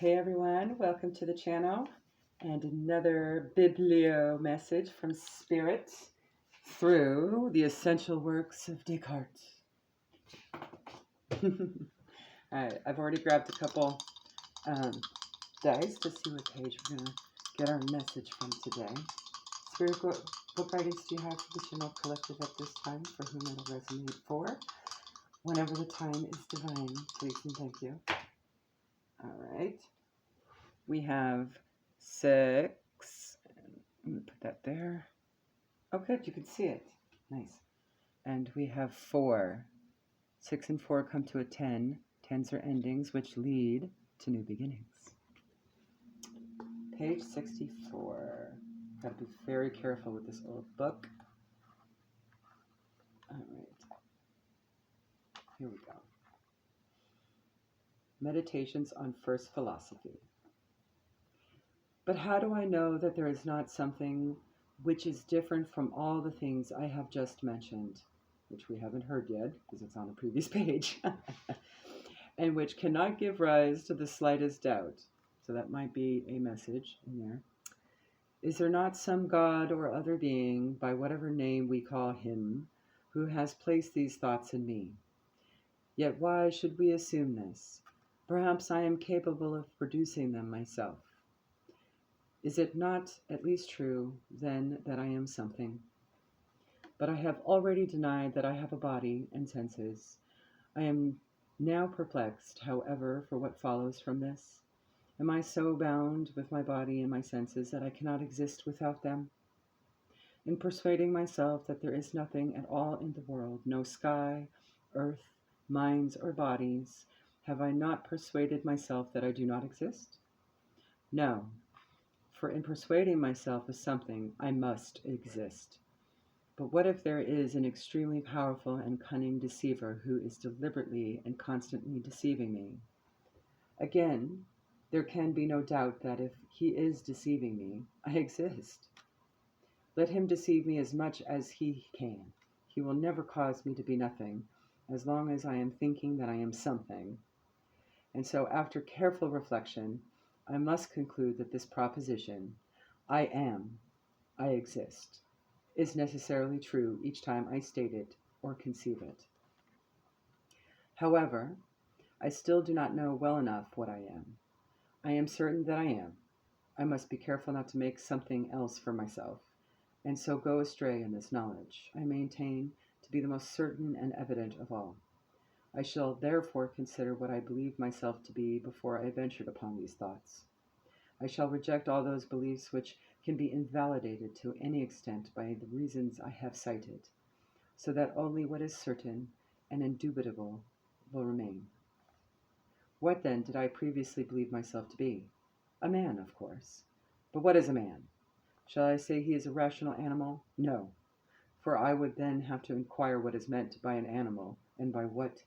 Hey everyone, welcome to the channel and another biblio message from Spirit through the essential works of Descartes. Alright, I've already grabbed a couple dice to see what page we're going to get our message from today. Spirit, what writings do you have for the general collective at this time, for whom it'll resonate for? Whenever the time is divine, please and thank you. Alright. We have 6. I'm going to put that there. Oh, good. You can see it. Nice. And we have 4. 6 and 4 come to a 10. 10s are endings, which lead to new beginnings. Page 64. Got to be very careful with this old book. All right. Here we go. Meditations on First Philosophy. But how do I know that there is not something which is different from all the things I have just mentioned, which we haven't heard yet because it's on the previous page, and which cannot give rise to the slightest doubt? So that might be a message in there. Is there not some God or other being, by whatever name we call him, who has placed these thoughts in me? Yet why should we assume this? Perhaps I am capable of producing them myself. Is it not at least true, then, that I am something? But I have already denied that I have a body and senses. I am now perplexed, however, for what follows from this. Am I so bound with my body and my senses that I cannot exist without them? In persuading myself that there is nothing at all in the world, no sky, earth, minds, or bodies, have I not persuaded myself that I do not exist? No. For in persuading myself of something, I must exist. But what if there is an extremely powerful and cunning deceiver who is deliberately and constantly deceiving me? Again, there can be no doubt that if he is deceiving me, I exist. Let him deceive me as much as he can. He will never cause me to be nothing, as long as I am thinking that I am something. And so, after careful reflection, I must conclude that this proposition, I am, I exist, is necessarily true each time I state it or conceive it. However, I still do not know well enough what I am. I am certain that I am. I must be careful not to make something else for myself, and so go astray in this knowledge I maintain to be the most certain and evident of all. I shall therefore consider what I believe myself to be before I ventured upon these thoughts. I shall reject all those beliefs which can be invalidated to any extent by the reasons I have cited, so that only what is certain and indubitable will remain. What then did I previously believe myself to be? A man, of course. But what is a man? Shall I say he is a rational animal? No, for I would then have to inquire what is meant by an animal, and by what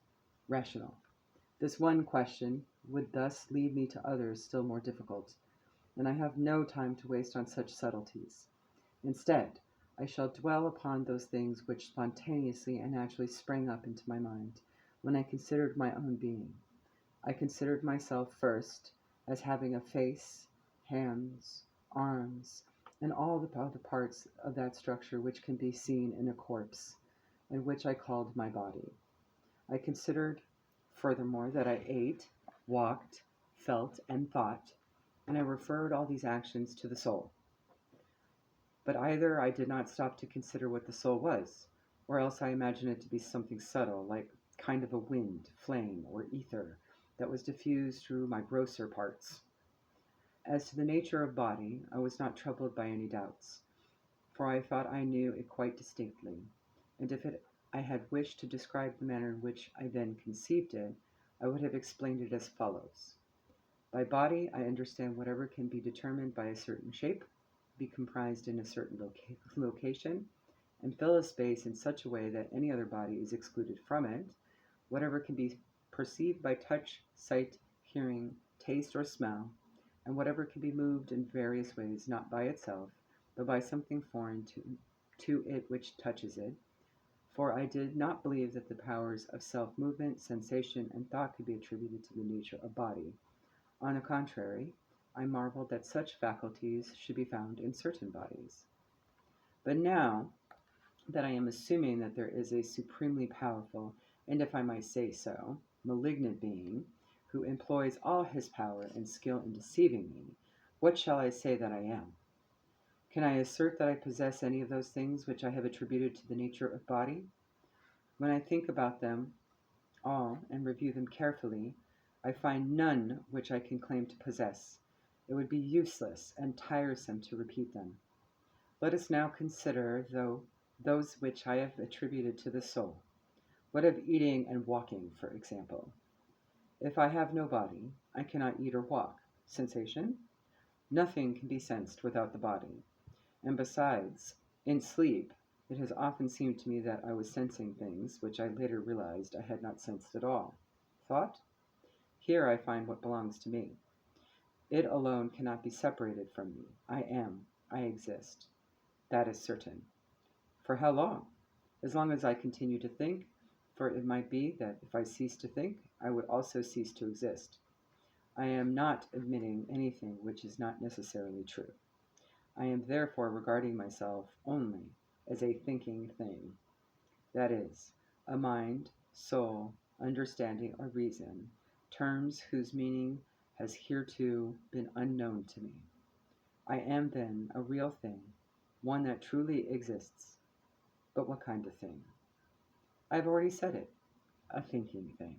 rational. This one question would thus lead me to others still more difficult, and I have no time to waste on such subtleties. Instead, I shall dwell upon those things which spontaneously and naturally sprang up into my mind when I considered my own being. I considered myself first as having a face, hands, arms, and all the other parts of that structure which can be seen in a corpse, and which I called my body. I considered, furthermore, that I ate, walked, felt, and thought, and I referred all these actions to the soul. But either I did not stop to consider what the soul was, or else I imagined it to be something subtle, like kind of a wind, flame, or ether that was diffused through my grosser parts. As to the nature of body, I was not troubled by any doubts, for I thought I knew it quite distinctly, and if I had wished to describe the manner in which I then conceived it, I would have explained it as follows. By body, I understand whatever can be determined by a certain shape, be comprised in a certain location, and fill a space in such a way that any other body is excluded from it, whatever can be perceived by touch, sight, hearing, taste, or smell, and whatever can be moved in various ways, not by itself, but by something foreign to it which touches it. For I did not believe that the powers of self-movement, sensation, and thought could be attributed to the nature of body, On the contrary, I marveled that such faculties should be found in certain bodies. But now that I am assuming that there is a supremely powerful, and if I might say so, malignant being, who employs all his power and skill in deceiving me, what shall I say that I am? Can I assert that I possess any of those things which I have attributed to the nature of body? When I think about them all and review them carefully, I find none which I can claim to possess. It would be useless and tiresome to repeat them. Let us now consider those which I have attributed to the soul. What of eating and walking, for example? If I have no body, I cannot eat or walk. Sensation? Nothing can be sensed without the body. And besides, in sleep, it has often seemed to me that I was sensing things which I later realized I had not sensed at all. Thought? Here I find what belongs to me. It alone cannot be separated from me. I am. I exist. That is certain. For how long? As long as I continue to think, for it might be that if I cease to think, I would also cease to exist. I am not admitting anything which is not necessarily true. I am therefore regarding myself only as a thinking thing. That is, a mind, soul, understanding, or reason, terms whose meaning has hitherto been unknown to me. I am then a real thing, one that truly exists. But what kind of thing? I have already said it, a thinking thing.